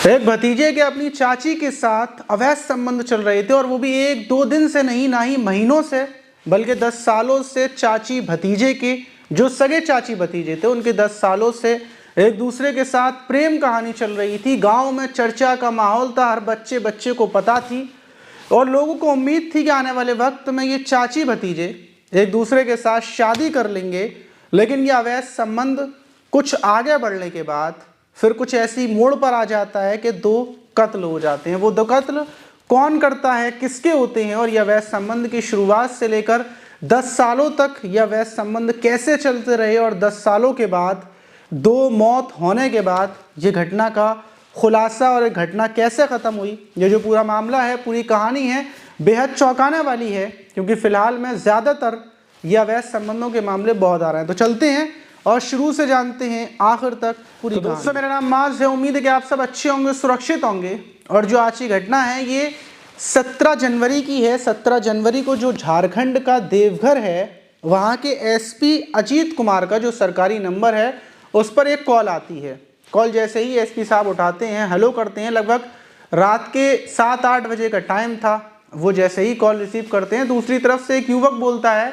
एक भतीजे के अपनी चाची के साथ अवैध संबंध चल रहे थे और वो भी एक दो दिन से नहीं, ना ही महीनों से, बल्कि 10 सालों से चाची भतीजे के, जो सगे चाची भतीजे थे, उनके 10 सालों से एक दूसरे के साथ प्रेम कहानी चल रही थी। गांव में चर्चा का माहौल था, हर बच्चे बच्चे को पता थी और लोगों को उम्मीद थी कि आने वाले वक्त में ये चाची भतीजे एक दूसरे के साथ शादी कर लेंगे। लेकिन ये अवैध संबंध कुछ आगे बढ़ने के बाद फिर कुछ ऐसी मोड़ पर आ जाता है कि 2 कत्ल हो जाते हैं। वो 2 कत्ल कौन करता है, किसके होते हैं, और यह अवैध संबंध की शुरुआत से लेकर 10 सालों तक यह अवैध संबंध कैसे चलते रहे और 10 सालों के बाद 2 मौत होने के बाद ये घटना का खुलासा और ये घटना कैसे ख़त्म हुई, ये जो पूरा मामला है, पूरी कहानी है, बेहद चौंकाने वाली है। क्योंकि फ़िलहाल में ज़्यादातर ये अवैध संबंधों के मामले बहुत आ रहे हैं। तो चलते हैं और शुरू से जानते हैं आखिर तक पूरी। दोस्तों, मेरा नाम माज है, उम्मीद है कि आप सब अच्छे होंगे, सुरक्षित होंगे। और जो आज की घटना है ये 17 जनवरी की है। 17 जनवरी को जो झारखंड का देवघर है, वहाँ के एसपी अजीत कुमार का जो सरकारी नंबर है उस पर एक कॉल आती है। कॉल जैसे ही एसपी साहब उठाते हैं, हेलो करते हैं, लगभग रात के 7-8 बजे का टाइम था। वो जैसे ही कॉल रिसीव करते हैं, दूसरी तरफ से एक युवक बोलता है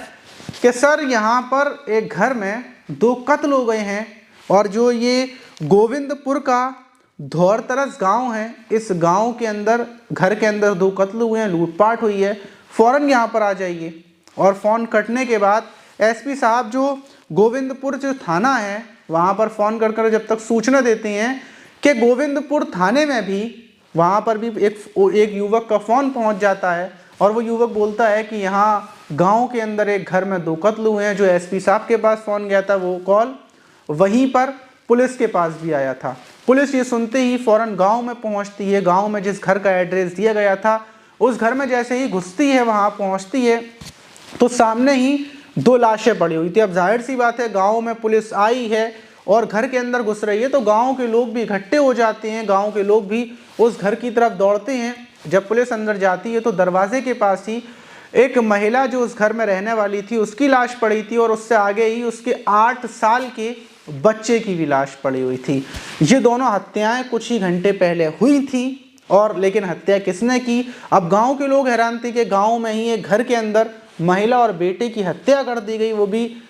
कि सर, यहाँ पर एक घर में 2 कत्ल हो गए हैं और जो ये गोविंदपुर का धौरतरस गांव है, इस गांव के अंदर, घर के अंदर 2 कत्ल हुए हैं, लूटपाट हुई है, फ़ौरन यहाँ पर आ जाइए। और फ़ोन कटने के बाद एसपी साहब जो गोविंदपुर जो थाना है वहाँ पर फ़ोन कर जब तक सूचना देते हैं कि गोविंदपुर थाने में भी, वहाँ पर भी एक युवक का फ़ोन पहुँच जाता है और वो युवक बोलता है कि यहाँ गांव के अंदर एक घर में 2 कत्ल हुए हैं। जो एसपी साहब के पास फ़ोन गया था वो कॉल वहीं पर पुलिस के पास भी आया था। पुलिस ये सुनते ही फ़ौरन गांव में पहुंचती है। गांव में जिस घर का एड्रेस दिया गया था उस घर में जैसे ही घुसती है, वहां पहुंचती है तो सामने ही 2 लाशें पड़ी हुई थी। अब जाहिर सी बात है, गाँव में पुलिस आई है और घर के अंदर घुस रही है तो गाँव के लोग भी इकट्ठे हो जाते हैं, गाँव के लोग भी उस घर की तरफ दौड़ते हैं। जब पुलिस अंदर जाती है तो दरवाजे के पास ही एक महिला जो उस घर में रहने वाली थी उसकी लाश पड़ी थी और उससे आगे ही उसके 8 साल के बच्चे की भी लाश पड़ी हुई थी। ये दोनों हत्याएं कुछ ही घंटे पहले हुई थी। और लेकिन हत्या किसने की? अब गांव के लोग हैरान थे कि गांव में ही एक घर के अंदर महिला और बेटे की हत्या कर दी गई, वो भी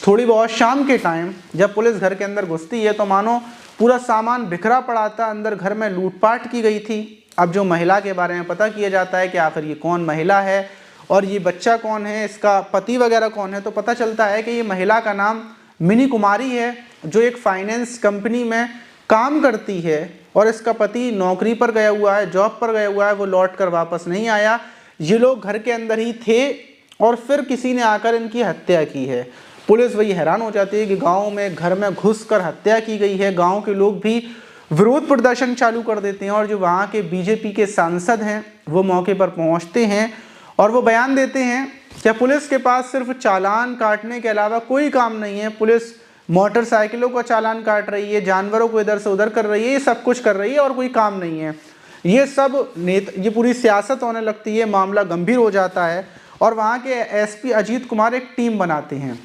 थोड़ी बहुत शाम के टाइम। जब पुलिस घर के अंदर घुसती है तो मानो पूरा सामान बिखरा पड़ा था, अंदर घर में लूटपाट की गई थी। अब जो महिला के बारे में पता किया जाता है कि आखिर ये कौन महिला है और ये बच्चा कौन है, इसका पति वगैरह कौन है, तो पता चलता है कि ये महिला का नाम मिनी कुमारी है, जो एक फाइनेंस कंपनी में काम करती है और इसका पति नौकरी पर गया हुआ है, जॉब पर गया हुआ है, वो लौट कर वापस नहीं आया। ये लोग घर के अंदर ही थे और फिर किसी ने आकर इनकी हत्या की है। पुलिस वही हैरान हो जाती है कि गाँव में घर में घुसकर हत्या की गई है। गाँव के लोग भी विरोध प्रदर्शन चालू कर देते हैं और जो वहाँ के बीजेपी के सांसद हैं वो मौके पर पहुँचते हैं और वो बयान देते हैं कि पुलिस के पास सिर्फ चालान काटने के अलावा कोई काम नहीं है। पुलिस मोटरसाइकिलों का चालान काट रही है, जानवरों को इधर से उधर कर रही है, ये सब कुछ कर रही है और कोई काम नहीं है। ये सब ये पूरी सियासत होने लगती है, मामला गंभीर हो जाता है और वहाँ के एसपी अजीत कुमार एक टीम बनाते हैं।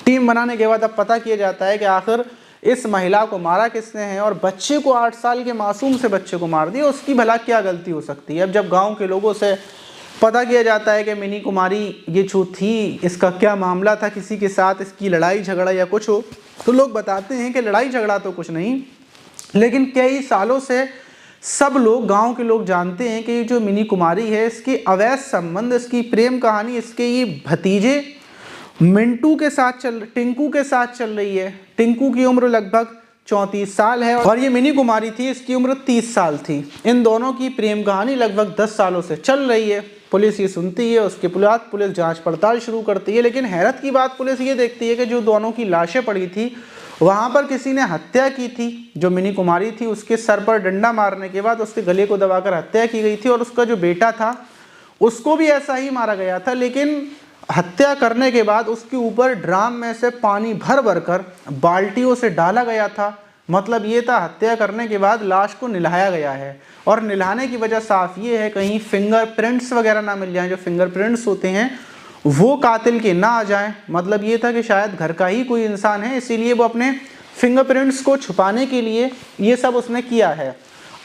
टीम बनाने के बाद अब पता किया जाता है कि आखिर इस महिला को मारा किसने है और बच्चे को, 8 साल के मासूम से बच्चे को मार दिया, उसकी भला क्या गलती हो सकती है। अब जब गाँव के लोगों से पता किया जाता है कि मिनी कुमारी ये जो थी, इसका क्या मामला था, किसी के साथ इसकी लड़ाई झगड़ा या कुछ हो, तो लोग बताते हैं कि लड़ाई झगड़ा तो कुछ नहीं, लेकिन कई सालों से सब लोग, गांव के लोग जानते हैं कि ये जो मिनी कुमारी है, इसकी अवैध संबंध, इसकी प्रेम कहानी इसके ये भतीजे मिंटू के साथ टिंकू के साथ चल रही है। टिंकू की उम्र लगभग 34 साल है और ये मिनी कुमारी थी, इसकी उम्र 30 साल थी। इन दोनों की प्रेम कहानी लगभग 10 सालों से चल रही है। पुलिस ये सुनती है, उसके बाद पुलिस जांच पड़ताल शुरू करती है। लेकिन हैरत की बात पुलिस ये देखती है कि जो दोनों की लाशें पड़ी थी वहाँ पर किसी ने हत्या की थी। जो मिनी कुमारी थी उसके सर पर डंडा मारने के बाद उसके गले को दबाकर हत्या की गई थी और उसका जो बेटा था उसको भी ऐसा ही मारा गया था। लेकिन हत्या करने के बाद उसके ऊपर ड्राम में से पानी भर भर कर बाल्टियों से डाला गया था। मतलब ये था, हत्या करने के बाद लाश को निलाया गया है और निलाने की वजह साफ ये है कहीं फिंगरप्रिंट्स वगैरह ना मिल जाएं। जो फिंगरप्रिंट्स होते हैं वो कातिल के ना आ जाएं। मतलब ये था कि शायद घर का ही कोई इंसान है, इसीलिए वो अपने फिंगरप्रिंट्स को छुपाने के लिए ये सब उसने किया है।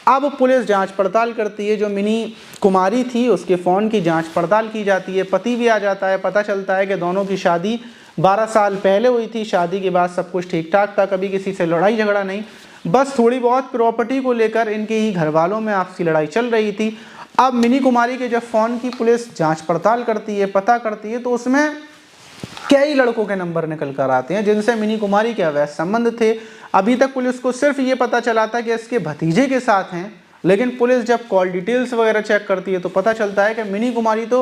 अब पुलिस जांच पड़ताल करती है, जो मिनी कुमारी थी उसके फ़ोन की जांच पड़ताल की जाती है, पति भी आ जाता है, पता चलता है कि दोनों की शादी 12 साल पहले हुई थी, शादी के बाद सब कुछ ठीक ठाक था, कभी किसी से लड़ाई झगड़ा नहीं, बस थोड़ी बहुत प्रॉपर्टी को लेकर इनके ही घर वालों में आपसी लड़ाई चल रही थी। अब मिनी कुमारी के जब फ़ोन की पुलिस जाँच पड़ताल करती है, पता करती है, तो उसमें कई लड़कों के नंबर निकल कर आते हैं जिनसे मिनी कुमारी के अवैध संबंध थे। अभी तक पुलिस को सिर्फ ये पता चला था कि इसके भतीजे के साथ हैं, लेकिन पुलिस जब कॉल डिटेल्स वगैरह चेक करती है तो पता चलता है कि मिनी कुमारी तो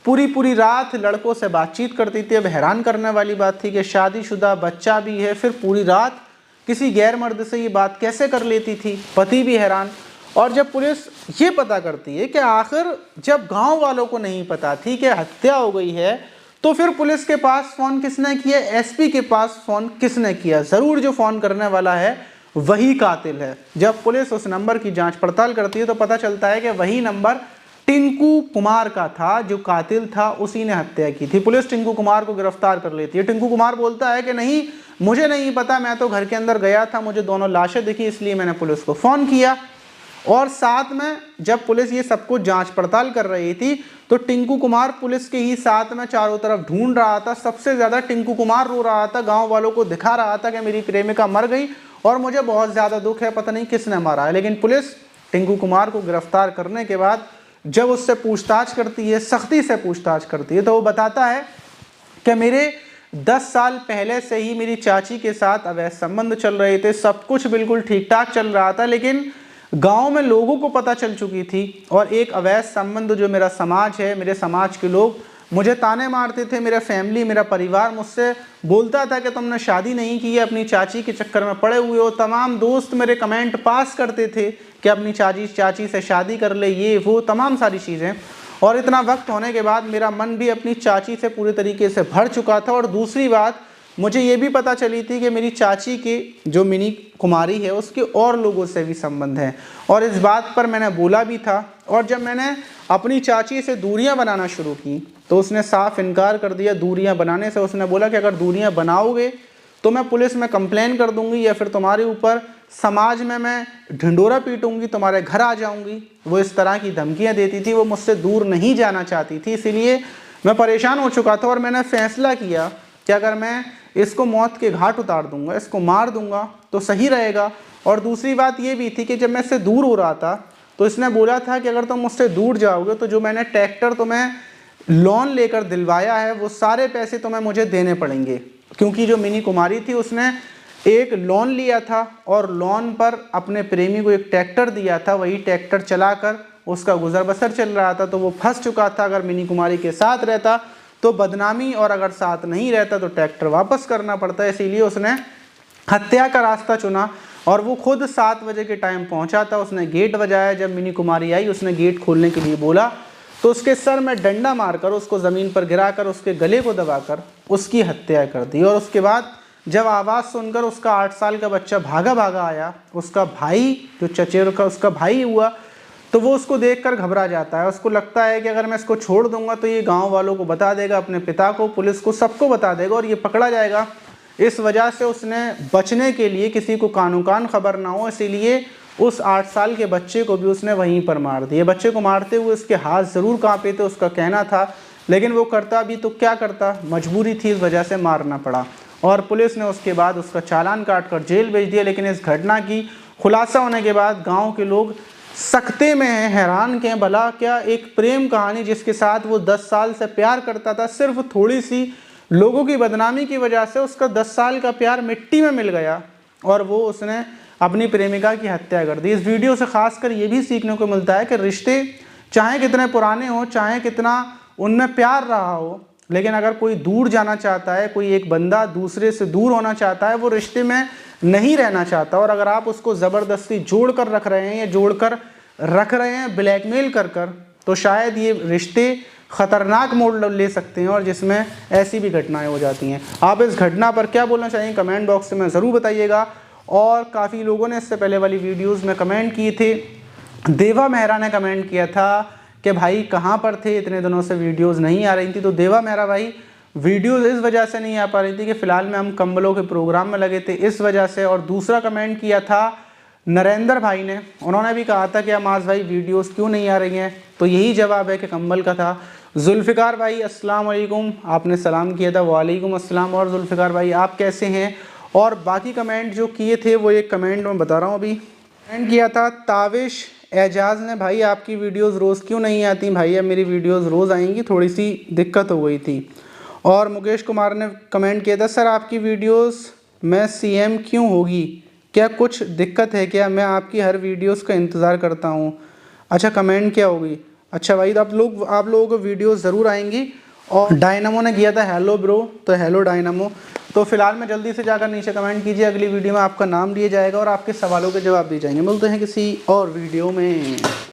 पूरी रात लड़कों से बातचीत करती थी। अब हैरान करने वाली बात थी कि शादीशुदा, बच्चा भी है, फिर पूरी रात किसी गैर मर्द से ये बात कैसे कर लेती थी, पति भी हैरान। और जब पुलिस ये पता करती है कि आखिर जब गाँव वालों को नहीं पता थी कि हत्या हो गई है, तो फिर पुलिस के पास फ़ोन किसने किया, एसपी के पास फ़ोन किसने किया, ज़रूर जो फ़ोन करने वाला है वही कातिल है। जब पुलिस उस नंबर की जांच पड़ताल करती है तो पता चलता है कि वही नंबर टिंकू कुमार का था, जो कातिल था उसी ने हत्या की थी। पुलिस टिंकू कुमार को गिरफ्तार कर लेती है। टिंकू कुमार बोलता है कि नहीं, मुझे नहीं पता, मैं तो घर के अंदर गया था, मुझे दोनों लाशें दिखी, इसलिए मैंने पुलिस को फ़ोन किया। और साथ में जब पुलिस ये सब कुछ जांच पड़ताल कर रही थी तो टिंकू कुमार पुलिस के ही साथ में चारों तरफ ढूंढ रहा था। सबसे ज़्यादा टिंकू कुमार रो रहा था, गांव वालों को दिखा रहा था कि मेरी प्रेमिका मर गई और मुझे बहुत ज़्यादा दुख है, पता नहीं किसने मारा है। लेकिन पुलिस टिंकू कुमार को गिरफ्तार करने के बाद जब उससे पूछताछ करती है, सख्ती से पूछताछ करती है, तो वो बताता है कि मेरे 10 साल पहले से ही मेरी चाची के साथ अवैध संबंध चल रहे थे, सब कुछ बिल्कुल ठीक ठाक चल रहा था, लेकिन गांव में लोगों को पता चल चुकी थी और एक अवैध संबंध, जो मेरा समाज है, मेरे समाज के लोग मुझे ताने मारते थे, मेरा फैमिली, मेरा परिवार मुझसे बोलता था कि तुमने शादी नहीं की है, अपनी चाची के चक्कर में पड़े हुए हो। तमाम दोस्त मेरे कमेंट पास करते थे कि अपनी चाची से शादी कर ले, ये वो तमाम सारी चीज़ें। और इतना वक्त होने के बाद मेरा मन भी अपनी चाची से पूरी तरीके से भर चुका था। और दूसरी बात, मुझे ये भी पता चली थी कि मेरी चाची के जो मिनी कुमारी है उसके और लोगों से भी संबंध है, और इस बात पर मैंने बोला भी था। और जब मैंने अपनी चाची से दूरियां बनाना शुरू की तो उसने साफ इनकार कर दिया दूरियां बनाने से। उसने बोला कि अगर दूरियां बनाओगे तो मैं पुलिस में कंप्लेन कर दूंगी या फिर तुम्हारे ऊपर समाज में मैं ढिंडोरा पीटूंगी, तुम्हारे घर आ जाऊंगी। वो इस तरह की धमकियाँ देती थी। वो मुझसे दूर नहीं जाना चाहती थी, इसीलिए मैं परेशान हो चुका था और मैंने फैसला किया कि अगर मैं इसको मौत के घाट उतार दूंगा, इसको मार दूंगा तो सही रहेगा। और दूसरी बात ये भी थी कि जब मैं इससे दूर हो रहा था तो इसने बोला था कि अगर तुम मुझसे दूर जाओगे तो जो मैंने ट्रैक्टर तुम्हें लोन लेकर दिलवाया है वो सारे पैसे तुम्हें मुझे देने पड़ेंगे, क्योंकि जो मिनी कुमारी थी उसने एक लोन लिया था और लोन पर अपने प्रेमी को एक ट्रैक्टर दिया था, वही ट्रैक्टर चलाकर उसका गुजर बसर चल रहा था। तो वो फंस चुका था। अगर मिनी कुमारी के साथ रहता तो बदनामी, और अगर साथ नहीं रहता तो ट्रैक्टर वापस करना पड़ता। इसीलिए उसने हत्या का रास्ता चुना और वो खुद 7 बजे के टाइम पहुंचा था। उसने गेट बजाया। जब मिनी कुमारी आई उसने गेट खोलने के लिए बोला तो उसके सर में डंडा मारकर, उसको ज़मीन पर गिराकर, उसके गले को दबाकर उसकी हत्या कर दी। और उसके बाद जब आवाज़ सुनकर उसका 8 साल का बच्चा भागा भागा आया, उसका भाई जो चचेर का उसका भाई हुआ, तो वो उसको देखकर घबरा जाता है। उसको लगता है कि अगर मैं इसको छोड़ दूंगा तो ये गांव वालों को बता देगा, अपने पिता को, पुलिस को, सबको बता देगा और ये पकड़ा जाएगा। इस वजह से उसने बचने के लिए, किसी को कानो कान खबर ना हो, इसीलिए उस 8 साल के बच्चे को भी उसने वहीं पर मार दिया। बच्चे को मारते हुए उसके हाथ ज़रूर काँपे थे, उसका कहना था, लेकिन वो करता भी तो क्या करता, मजबूरी थी, इस वजह से मारना पड़ा। और पुलिस ने उसके बाद उसका चालान काट कर जेल भेज दिया। लेकिन इस घटना की खुलासा होने के बाद गाँव के लोग सकते में हैं, हैरान के हैं। भला क्या एक प्रेम कहानी जिसके साथ वो 10 साल से प्यार करता था, सिर्फ थोड़ी सी लोगों की बदनामी की वजह से उसका 10 साल का प्यार मिट्टी में मिल गया और वो उसने अपनी प्रेमिका की हत्या कर दी। इस वीडियो से खासकर ये भी सीखने को मिलता है कि रिश्ते चाहे कितने पुराने हों, चाहे कितना उनमें प्यार रहा हो, लेकिन अगर कोई दूर जाना चाहता है, कोई एक बंदा दूसरे से दूर होना चाहता है, वो रिश्ते में नहीं रहना चाहता। और अगर आप उसको ज़बरदस्ती जोड़ कर रख रहे हैं या जोड़ कर रख रहे हैं ब्लैकमेल कर कर, तो शायद ये रिश्ते ख़तरनाक मोड़ ले सकते हैं और जिसमें ऐसी भी घटनाएं हो जाती हैं। आप इस घटना पर क्या बोलना चाहेंगे कमेंट बॉक्स में ज़रूर बताइएगा। और काफ़ी लोगों ने इससे पहले वाली वीडियोज़ में कमेंट किए थे। देवा मेहरा ने कमेंट किया था कि भाई कहाँ पर थे, इतने दिनों से वीडियोज़ नहीं आ रही थी। तो देवा मेहरा भाई, वीडियोज़ इस वजह से नहीं आ पा रही थी कि फ़िलहाल में हम कंबलों के प्रोग्राम में लगे थे, इस वजह से। और दूसरा कमेंट किया था नरेंद्र भाई ने, उन्होंने भी कहा था कि अमाज भाई वीडियोस क्यों नहीं आ रही हैं, तो यही जवाब है कि कंबल का था। जुल्फ़िकार भाई अस्सलाम वालेकुम, आपने सलाम किया था, वालेकुम अस्सलाम। और जुल्फ़िकार भाई आप कैसे हैं? और बाकी कमेंट जो किए थे वो एक कमेंट मैं बता रहा हूँ अभी। कमेंट किया था ताविश एजाज़ ने, भाई आपकी वीडियोस रोज़ क्यों नहीं आती? भाई अब मेरी वीडियोस रोज़ आएंगी, थोड़ी सी दिक्कत हो गई थी। और मुकेश कुमार ने कमेंट किया था, सर आपकी वीडियोस में CM क्यों होगी, क्या कुछ दिक्कत है क्या? मैं आपकी हर वीडियोस का इंतज़ार करता हूँ। अच्छा कमेंट क्या होगी? अच्छा भाई तो आप लोगों को वीडियोस ज़रूर आएंगी। और डायनामो ने किया था हेलो ब्रो, तो हेलो डायनामो। तो फिलहाल में जल्दी से जाकर नीचे कमेंट कीजिए, अगली वीडियो में आपका नाम लिया जाएगा और आपके सवालों के जवाब दिए जाएंगे। मिलते हैं किसी और वीडियो में।